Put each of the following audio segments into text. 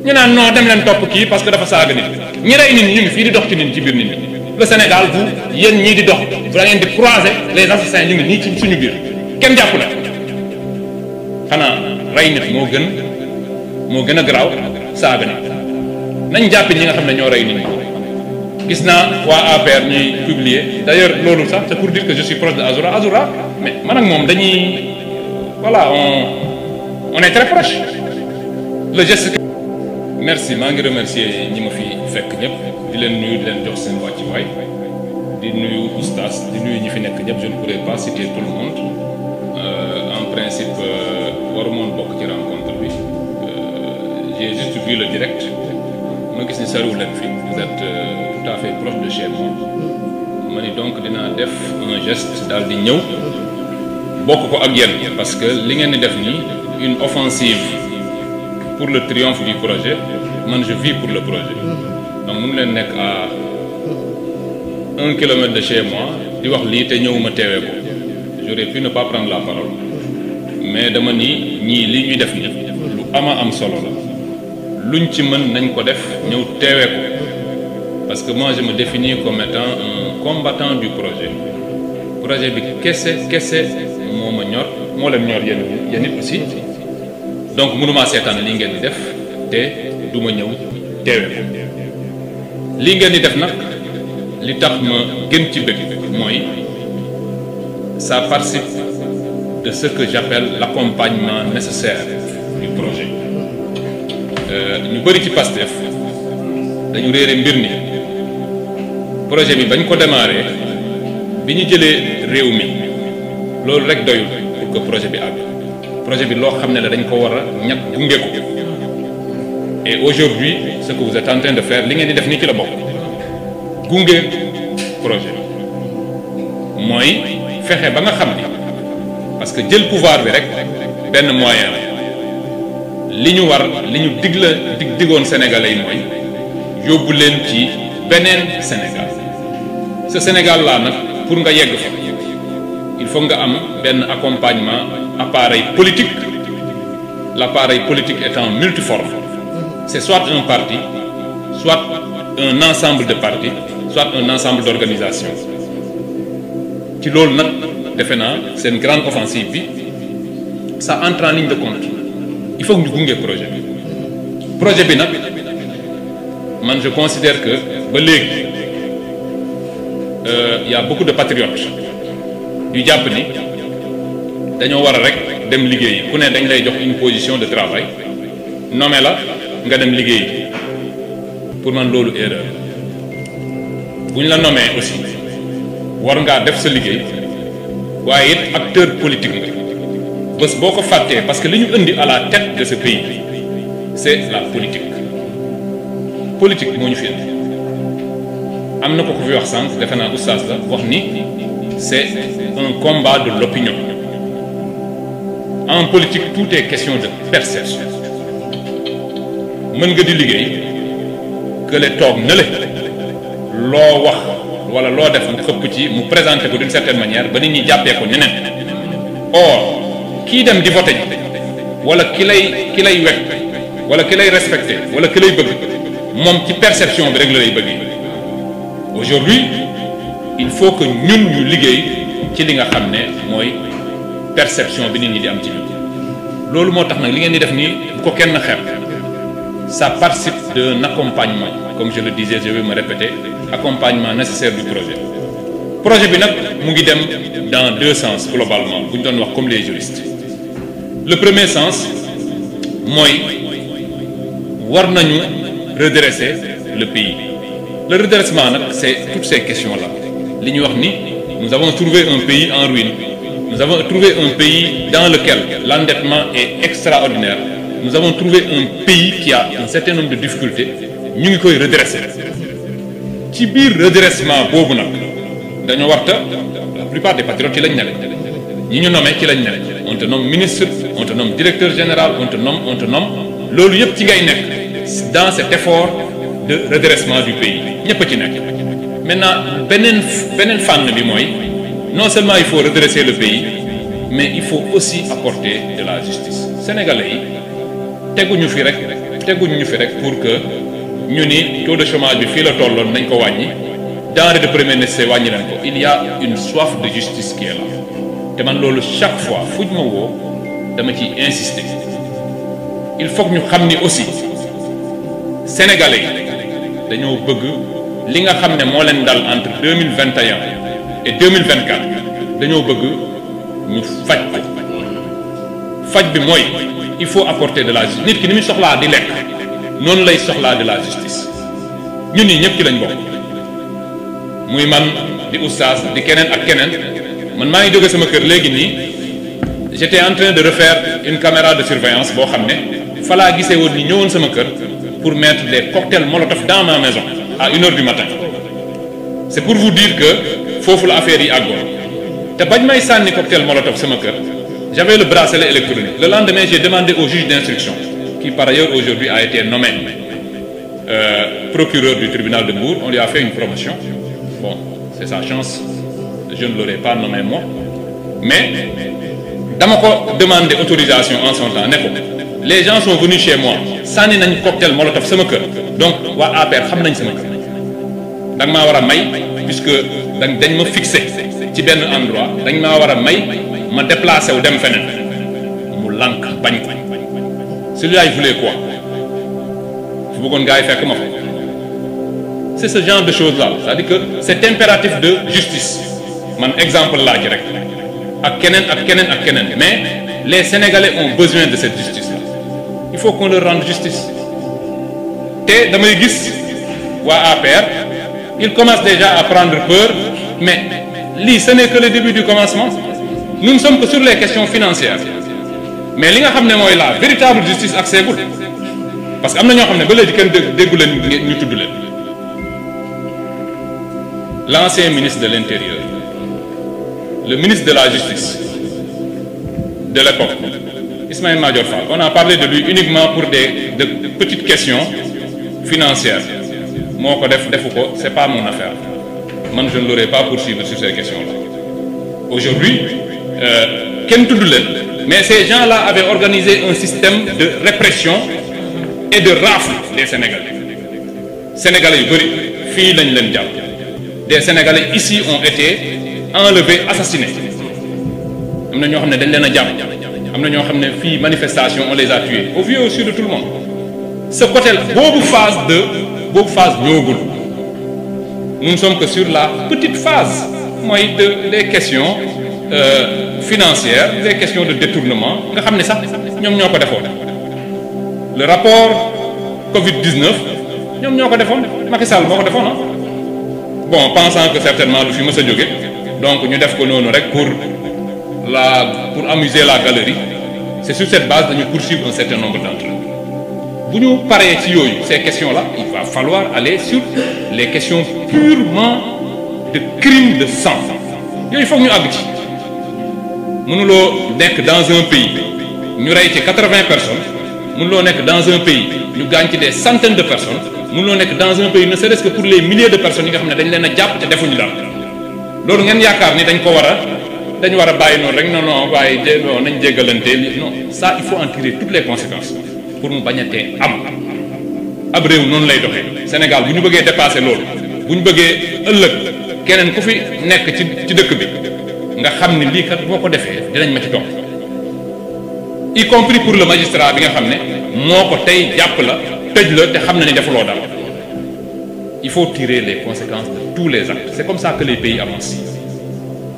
ñu naan non dem leen topp kii parce que dafa saaga nit ñi rey nit ñu ngi fii di dox ci nit ci biir nit ñi le Sénégal vous yéen ñii di dox da ngeen di croiser les assassins ñu ngi nii ci suñu biir kenn jàpp la xanaa rey nit moo gën a garaaw saaga nit nañ jàpp ñi nga xam ne ñoo rey nit ñi. gis naa waa APR ñuy publier d'ailleurs loolu sax c'est pour dire que je suis proche de Azoura mais man ak moom dañuy voilà on est très proche le geste. merci maa ngi remercier ñi ma fi fekk ñëpp di leen nuyu di leen jox seen wàccuwaay di nuyu oustaz di nuyu ñi fi nekk ñëpp je ne pourrais pas citer tout le monde en principe waru moon bokk ci rencontre bi j'ai juste vu le direct ma gis ni sariwu leen fi vous êtes tout à fait proche de chez moi ma ni donc dinaa def un geste daal di ñëw bokk ko ak yéen parce que li ngeen di def nii une offensive pour le triomphe du projet man je vis pour le projet donc mënu leen nekk à 1 kilomètre de chez moi di wax lii te ñëwuma teewee ko j'aurais pu ne pas prendre la parole mais dama ni ñii li ñuy def nii lu am solo la luñ ci mën nañ ko def ñëw teewee ko parce que moi je me définis comme étant un combattant du projet bi kese moo ma ñor moo leen ñor yéen it aussi donc mënumaa seetaan lii ngeen di def te du ma ñëw teewee ko lii ngeen di def nag li tax ma gën ci bëgg mooy ça participe de ce que j'appelle l'accompagnement nécessaire du projet ñu bëri ci Pastef dañu réere mbir ni projet bi bañ ko démarré bi ñu jëlee réew mi loolu rek doyul pour que projet bi àgg projet bi loo xam ne la dañ ko war a ñàkk gunge ko et aujourd'hui ce que vous êtes en train de faire li ngeen di def nii ci la bokk gunge projet mooy fexe ba nga xam ni parce que jël pouvoir bi rek benn moyen la li ñu diggoon Sénégalais yi mooy yóbbu leen ci beneen Sénégal ce Sénégal là nag pour nga yegg fa il faut nga am benn accompagnement appareil politique l'appareil politique étant multiforme c'est soit un parti soit un ensemble de partis soit un ensemble d'organisations ci loolu nag defe naa seen grande offensive bi ça entre en ligne de compte il faut que ñu gunge projet bi nag man je considère que ba léegi y a beaucoup de patriotes yu jàpp ni dañoo war a rek dem liggéeyi ku ne dañ lay jox une position de travail nommé la nga dem liggéeyi pour man loolu erreur bu ñu la nommé aussi war ngaa def sa liggéey waaye it acteur politique nga bés boo ko fàttee parce que li ñu indi à la tête de ce pays c'est la politique moo ñu fi indi am na ko fi wax sànq defe naa oustaz la wax ni c'est un combat de l'opinion en politique tout est question de perception mën nga di liggéey que le toog na le loo wax wala loo def mu xëpp ci mu présenter ko d'une certaine manière ba nit ñi jàppee ko neneen or kii dem di voter wala ki lay wekk wala ki lay respecté wala ki lay bëgg moom ci perception bi rek la lay bëgg aujourd'hui il faut que ñun ñu liggéey ci li nga xam ne mooy perception bi nit ñi di am ci ñun loolu moo tax nag li ngeen di def nii bu ko kenn xeeb ça participe d'un accompagnement comme je le disais je vais me répéter accompagnement nécessaire du projet bi nag mu ngi dem dans deux sens globalement bu ñu doon wax comme les juristes le premier sens mooy war nañu redresser le pays le redressement nag c'est toutes ces questions là li ñuy wax ni nous avons trouvé un pays en ruine nous avons trouvé un pays dans lequel l'endettement est extraordinaire nous avons trouvé un pays qui a un certain nombre de difficultés ñu ngi koy redresser ci biir redressement boobu nag dañoo warta la plupart des patriotes ci lañ nekk ñi ñu nommé ci lañ nekk on te nomme ministre on te nomme directeur général on te nomme loolu yëpp ci ngay nekk dans cet effort de redressement du pays ñëpp a ci nekk maintenant beneen fànn bi mooy non seulement il faut redresser le pays mais il faut aussi apporter de la justice sénégalais yi teguñu fi rek teguñ ñu fi rek pour que ñu ni taux de chômage bi fii la tolloon nañ ko wàññi denrée de première nécessité wàññi nañ ko. Il y a une soif de justice qui est là te man loolu chaque fois fuñ ma woo dama ciy insister. Il faut que ñu xam ni aussi sénégalais yi dañoo bëgg li nga xam ne moo leen dal entre 2021 et 2024 dañoo bëgg ñu faj ko. faj bi mooy il faut apporter de la justice. nit ki ni muy soxlaa di lekk noonu lay soxlaa de la justice. ñun ñii ñëpp ci lañ bokk muy man di oustaz di keneen ak keneen. man maa ngi jóge sama kër léegi nii j'étais en train de refaire une caméra de surveillance boo xam ne fa laa gisee woon ni ñëwoon sama kër pour mettre des cocktails molotov dans ma maison à 1h du matin. C'est pour vous dire que foofu la affaire yi àggoon te bañ may sànni cocktail molotov sama kër j'avais le bracelet électronique. Le lendemain j'ai demandé au juge d'instruction qui par ailleurs aujourd'hui a été nommé procureur du tribunal de Mbour. On lui a fait une promotion. Bon, c'est sa chance, je ne l'aurais pas nommé moi, mais dama ko demandé autorisation en son temps ne ko les gens sont venus chez moi sànni nañ cocktail molotov sama kër donc waa APR xam nañ sama kër da nga maa war a may puisque dañ ma fixé ci benn endroit dañ maa war a may ma déplacé wu dem feneen mu lànk bañ ko celui-là il voulait quoi fu bëggoon gars yi fekk ma fa. C'est ce genre de choses là, c'est-à-dire que cet impératif de justice man exemple laa ci rek ak keneen mais les Sénégalais ont besoin de cette justice là. Il faut qu'on leur rende justice te damay gis waa APR ils commencent déjà à prendre peur mais lii ce n'est que le début du commencement. Nous ne sommes que sur les questions financières mais li nga xam ne mooy la véritable justice ak seegul parce que am na ñoo xam ne ba léegi kenn déggu leen ñu tudd leen. L'ancien ministre de l'Intérieur, le ministre de la Justice de l'époque, Ismaïla Madior Fall, on a parlé de lui uniquement pour de petites questions financières. Moi, c'est pas mon affaire. Moi, je ne l'aurais pas poursuivi sur ces questions-là. Aujourd'hui, mais ces gens-là avaient organisé un système de répression et de rafle des Sénégalais. Sénégalais, des Sénégalais ici ont été enlevés, assassinés. Am na ñoo xam ne dañ leen a jàpp am na ñoo xam ne fii manifestation on les a tués au vu aussi de tout le monde. Ce côté-là boobu phase ñëwagul. Nous ne sommes que sur la petite phase mooy des questions financières, des questions de détournement nga xam ne sax ñoom ñoo ko defoon. Le rapport Covid-19 ñoom ñoo ko defoon Macky Sall moo ko defoon ah. Bon, pensant que certainement lu fi mës a jóge donc ñu def ko noonu rek pour amuser la galerie. C'est sur cette base dañu poursuivre un certain nombre d'entre eux. Bu ñu paree ci yooyu ces questions-là il va falloir aller sur les questions purement de crime de sang yooyu foog ñu àgg ci. Mënuloo nekk dans un pays ñu rey ci 80 personnes mënuloo nekk dans un pays ñu gaañ ci des centaines de personnes. Mënuloo nekk dans un pays ne serait-ce que pour les milliers de personnes yi nga xam ne dañ leen a jàpp te defuñu dara loolu ngeen yaakaar ni dañ war a bàyyi noonu rek non waaye non nañ jéggalante non ça il faut en tirer toutes les conséquences pour mu bañ a tee am ab réew noonu lay doxee. Sénégal bu ñu bëggee dépasser loolu bu ñu bëggee ëllëg keneen ku fi nekk ci dëkk bi nga xam ni lii kat boo ko defee dinañ ma ci topp y compris pour le magistrat bi nga xam ne moo ko tey jàpp la. tëj la te xam na ni defuloo dara. Il faut tirer les conséquences de tous les actes. C'est comme ça que les pays avancent.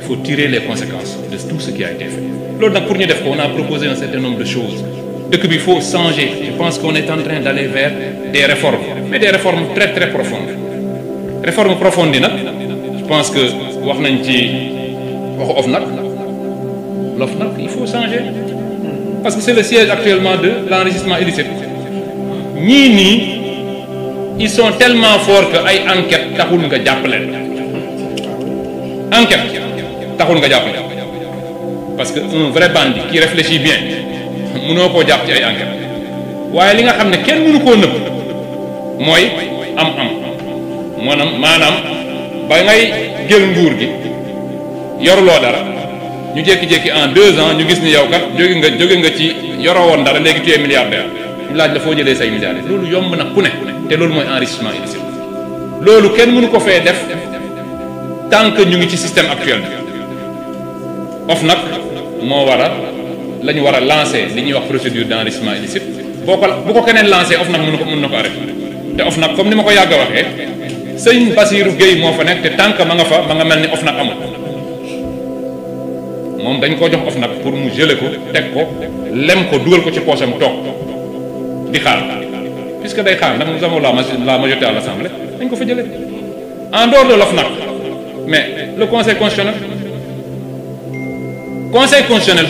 Il faut tirer les conséquences de tout ce qui a été fait. Loolu nag pour ñu def ko on a proposé un certain nombre de choses. Dëkk bi il faut changer. Je pense qu'on est en train d'aller vers des réformes mais des réformes très très profondes. Réformes profondes yi nag je pense que wax nañ ci waxu OFNAC il faut changer parce que c'est le siège actuellement de l'enrichissement illicite. ñii nii ils sont tellement forts que ay enquête taxul nga jàpp leen parce que un vrai bandit qui réfléchit bien mënoo koo jàpp ci ay enquête waaye li nga xam ne kenn mënu koo nëbb mooy maanaam ba ngay jël nguur gi yoruloo dara ñu jékki-jékki en 2 ans ñu gis ni yow kat jóge nga ci yoroo woon dara léegi tu es milliardaire ñu laaj la foo jëlee say milliards loolu yomb na ku ne te loolu mooy enrichissement illicite loolu kenn mënu ko fee def tant que ñu ngi ci système actuel bi OFNAC moo war a la ñu war a lancer li ñuy wax procédure d'enrichissement illicite bu ko keneen lancer OFNAC mën na ko arrêter te OFNAC comme ni ma ko yàgg a waxee sëñ Bassirou Gueye moo fa nekk te tant que ma nga fa ma nga mel ni OFNAC amul moom dañ ko jox OFNAC pour mu geler ko teg ko lem ko dugal ko ci poosam toog di xaar puisque day xaar ndax nous avons la majorité à l'Assemblée dañ ko fa jëlee en dehors de l'OFNAC mais le conseil constitutionnel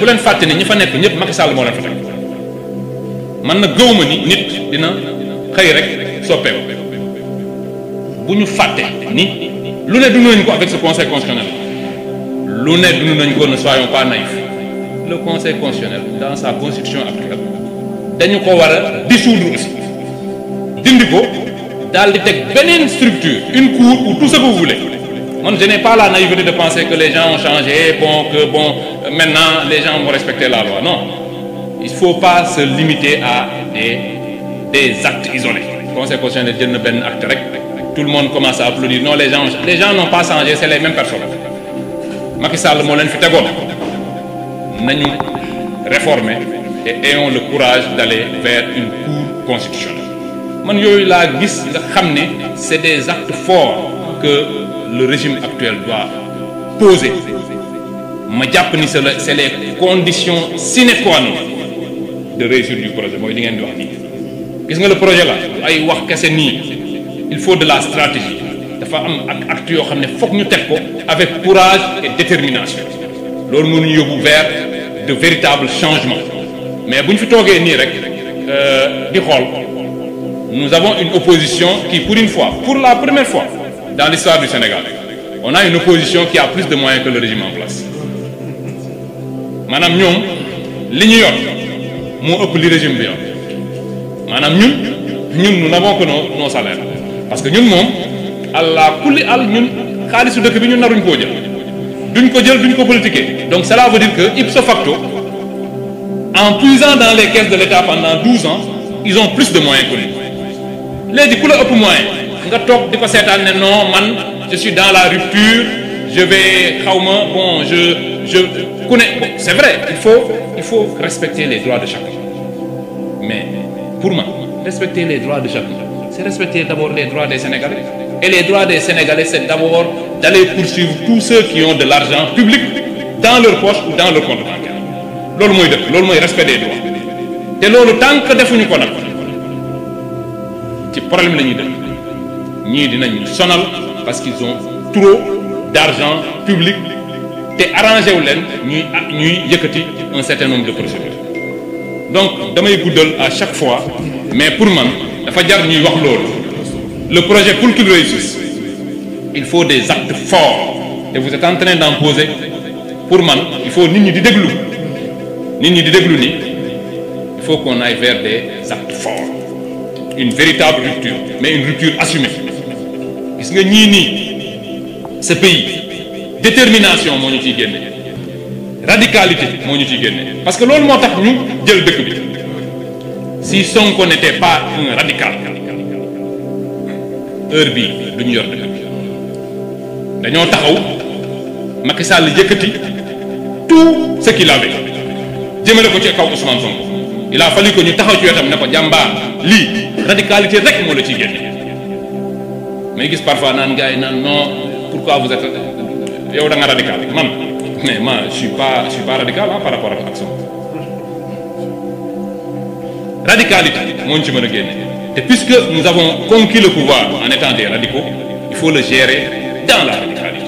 bu leen fàtte ni ñi fa nekk ñëpp Macky Sall moo leen fa teg man na gëwma ni nit dina xëy rek soppeeku bu ñu fàtte ni lu ne dund nañ ko avec ce conseil constitutionnel lu ne dund nañ ko ne soyons pas naïfs le conseil constitutionnel dans sa constitution actuelle dañu ko war a dissoudre aussi dindi ko daal di teg beneen structure une cour ou tout ce que vous voulez. Moi, je n'ai pas la naïveté de penser que les gens ont changé, maintenant les gens vont respecter la loi. Non, il ne faut pas se limiter à des actes isolés. Le Conseil constitutionnel dit un acte, tout le monde commence à applaudir. Non, les gens n'ont pas changé, c'est les mêmes personnes. Macky Sall moo leen fi tegoon nañu réformer et ayons le courage d'aller vers une cour constitutionnelle. Man yooyu laa gis nga xam ne c'est des actes forts que le régime actuel doit poser. Ma jàpp ni c'est les conditions sine qua non de réussite du projet mooy li ngeen di wax nii gis nga le projet là ay wax kese nii il faut de la stratégie dafa am ak actes yoo xam ne foog ñu teg ko avec courage et détermination loolu mënuñu yóbbu vers de véritables changements mais bu ñu fi toogee nii rek di xool nous avons une opposition qui pour une fois pour la première fois dans l'histoire du Sénégal on a une opposition qui a plus de moyens que le régime en place maanaam ñoom li ñu yor moo ëpp li régime bi yor maanaam ñun nous n'avons que nos salaires parce que ñun moom allah kulli al ñun xaalisu dëkk bi ñun naruñ koo jël duñ ko politiquer donc cela veut dire que ipso facto en puisant dans les caisses de l'État pendant 12 ans ils ont plus de moyens que nous léegi ku la ëpp moyen nga toog di ko seetaan ne non man je suis dans la rupture je vais xawma bon je connais c'est vrai il faut respecter les droits de chacun mais pour moi respecter les droits de chacun c'est respecter d'abord les droits des Sénégalais et les droits des Sénégalais c'est d'abord d'aller poursuivre tous ceux qui ont de l'argent public dans leur poche ou dans leur compte bancaire loolu mooy dëkk loolu mooy respect des droits te loolu tant que defuñu ko nag ci problème la ñuy def ñii dinañ sonal parce qu'ils ont trop d'argent public te arrangé wu leen ñuy yëkkati un certain nombre de procédures donc damay guddal à chaque fois mais pour man dafa jar ñuy wax loolu le projet pour qu'il réussisse il faut des actes forts et vous êtes en train d'en poser pour man il faut nit ñi di déglu ni il faut qu'on aille vers des actes forts une véritable rupture mais une rupture assumée gis nga ñii nii ce pays détermination moo ñu ciy génne radicalité moo ñu ciy génne parce que loolu moo tax ñu jël dëkk bi si Sonko n'était pas un radical heure bii du ñu yor dëkk bi dañoo taxaw Macky Sall yëkkati tout ce qu'il avait jëmale ko ci kaw Ousmane Sonko il a fallu que ñu taxaw ci wetam ne ko jàmbaar lii radicalité rek moo la ciy génne may gis parfois naan gars yi naan non pourquoi vous êtes yow da nga radical man mais moi je suis pas radical par rapport ak Sonko radicalité moo ñu ci mën a génne te puisque nous avons conquis le pouvoir en étant des radicaux il faut le gérer dans la radicalité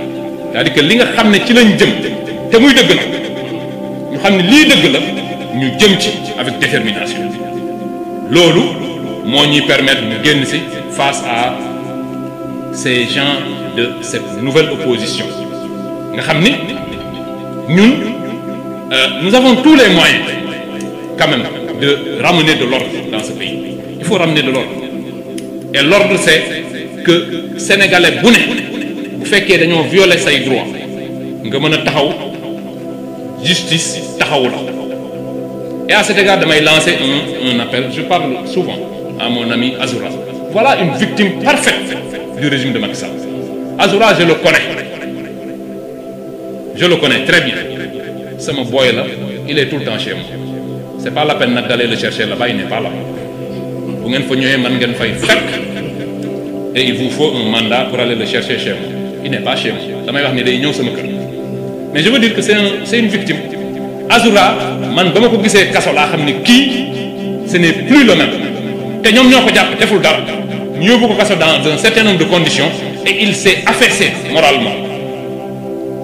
c'est-à-dire que li nga xam ne ci lañ jëm te muy dëgg nag ñu xam ne lii dëgg la ñu jëm ci avec détermination loolu moo ñuy permettre ñu génn ci face à ces gens de cette nouvelle opposition nga xam ni ñun nous avons tous les moyens quand même de ramener de l'ordre dans ce pays il faut ramener de l'ordre et l'ordre c'est que sénégalais bu ne bu fekkee dañoo violer say droits nga mën a taxaw justice taxawu la Et à cet égard, damay lancer un appel. Je parle souvent à mon ami Azoura. Voilà une victime parfaite du régime de Macky Sall. Azoura, je le connais. Je le connais très bien. C'est mon boy là, il est tout le temps chez moi. C'est pas la peine d'aller le chercher là-bas, il n'est pas là. Vous et il vous faut un mandat pour aller le chercher chez moi. Il n'est pas chez moi. Mais je veux dire que c'est une victime. Azoura, man bama ko gisee kaso laa xam ne kii ce n'est plus le même te ñoom ñoo ko jàpp deful dara ñu yóbbu ko kaso dans un certain nombre de conditions et il s'est affaissé moralement.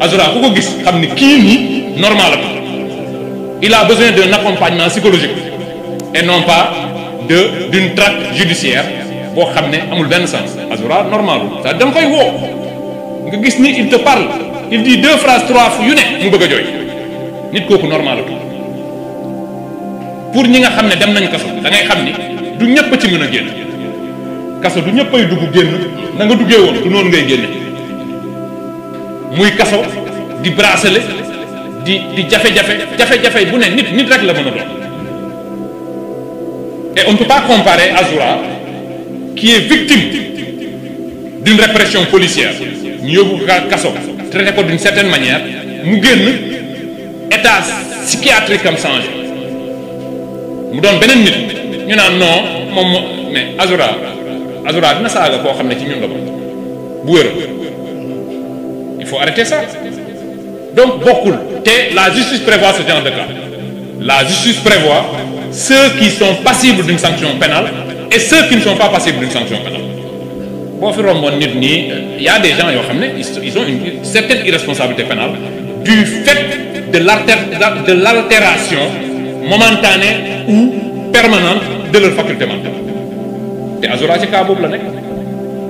Azoura ku ko gis xam ne kii nii normal la il a besoin d'un accompagnement psychologique et non pas d'une traque judiciaire boo xam ne amul benn sens. Azoura normal ça da nga koy woo nga gis ni il te parle il dit 2 phrases 3 fu yu ne mu bëgg a jooy. nit kooku normal pour ñi nga xam ne dem nañ kaso da ngay xam ni du ñëpp ci mën a génn kaso du ñëpp ay dugg génn na nga duggee woon du noonu ngay génne muy kaso di bracelet di jafe-jafe bu ne nit rek la mën a doon. Et on ne peut pas comparer Azoura qui est victime d'une répression policière ñu yóbbu kaso traité ko d'une certaine manière mu génn état psychiatrique am changé mu doon beneen nit ñu naan non moom mais Azoura dina saaga koo xam ne ci ñun la bu wér il faut arrêter ça. Donc bokkul te la justice prévoit ce genre de cas. La justice prévoit ceux qui sont passibles d'une sanction pénale et ceux qui ne sont pas passibles d'une sanction pénale. boo fi romboon nit ñi y a des gens yoo xam ne ils ont une certaine irresponsabilité pénale du fait de l'altération momentanée ou permanente de leur faculté mentale te Azoura ci cas boobu la nekk.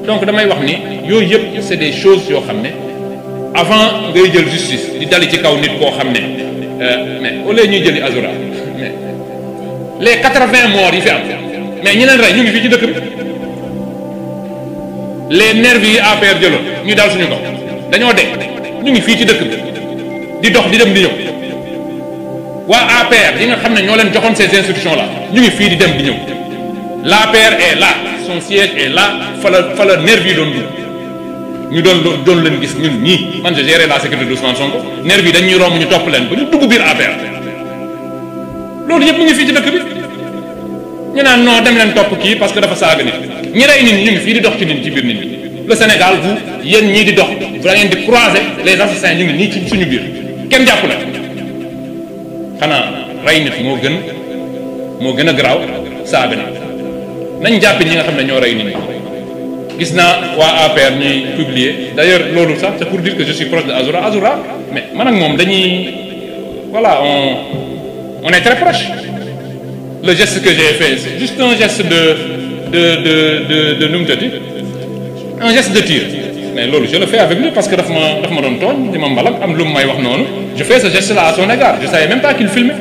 Donc damay wax ni yooyu yëpp c'est des choses yoo xam ne avant ngay jël justice di dali ci kaw nit koo xam ne mais au lieu ñuy jëli Azoura mais les 80 morts yi fi am mais ñi leen rey ñu ngi fii ci dëkk bi les nervis yi APR jëloon ñu dal suñu kaw dañoo dee ñu ngi fii ci dëkk bi di dox di dem di ñëw waa APR yi nga xam ne ñoo leen joxoon ces institutions là ñu ngi fii di dem di ñëw l'APR est là son siège est là fa la nervis yi doon dugg ñu doon leen gis ñun ñii man je gérais la sécurité d'Ousmane Sonko nervis yi dañuy romb ñu topp leen ba ñu dugg biir APR loolu yëpp ñu ngi fii ci dëkk bi ñu naan non dem leen topp kii parce que dafa saaga nit ñi rey nit ñi ñu ngi fii di dox ci nit ci biir nit ñi. Le Sénégal vous yéen ñii di dox da ngeen di croiser les assassins ñu ngi nii ci suñu biir kenn jàpp la xanaa rey nit moo gën a garaaw saaga nit nañ jàpp ñi nga xam ne ñoo rey nit ñi. gis naa waa APR ñuy publier d'ailleurs loolu sax c'est pour dire que je suis proche de Azoura mais man ak moom dañuy voilà on est très proche. Le geste que j'ai fait c'est juste un geste de nu mu tëddi un geste de tir mais loolu je le fais avec lui parce que daf ma doon tooñ di ma mbalak am lu mu may wax noonu je fais ce geste là à son égard je savais même pas qu'il filmait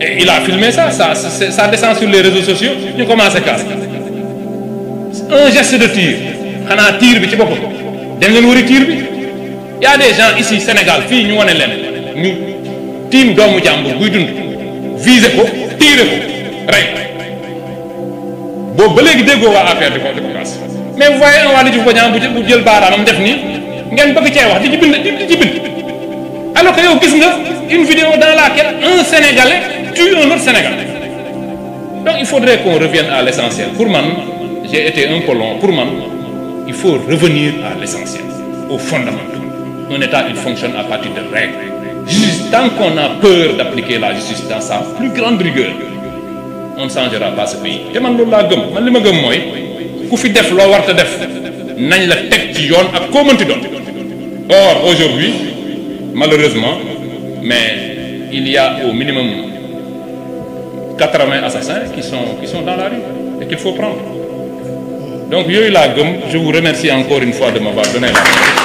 et il a filmé ça descend sur les réseaux sociaux ñu commencé casse un geste de tir xanaa tir bi ci boppam dem leen wari tir bi y a des gens ici Sénégal fii ñu wane leen ñu tiim doomu jàmbur buy dund viser ko tirer ko rey boobu ba léegi déggoo waa APR di ko kaas mais vous voyez un Waly Diouf Bodiang bu jël baaraamam def nii ngeen bëgg cee wax di ci bind alors que yow gis nga une vidéo dans laquelle un Sénégalais tue un autre Sénégalais. Donc il faudrait qu'on revienne à l'essentiel. Pour moi, j'ai été un peu long. Pour moi, il faut revenir à l'essentiel, aux fondamentaux. Un État, il fonctionne à partir de règles. Juste tant qu'on a peur d'appliquer la justice dans sa plus grande rigueur, on ne changera pas ce pays. Et man loolu laa gëm man li ma gëm mooy ku fi def loo war ta def nañ la teg ci yoon ak koo mënti doon. Or aujourd'hui malheureusement mais il y a au minimum 80 assassins qui sont dans la rue et qu'il faut prendre. Donc yooyu laa gëm. Je vous remercie encore une fois de m'avoir donné la parole.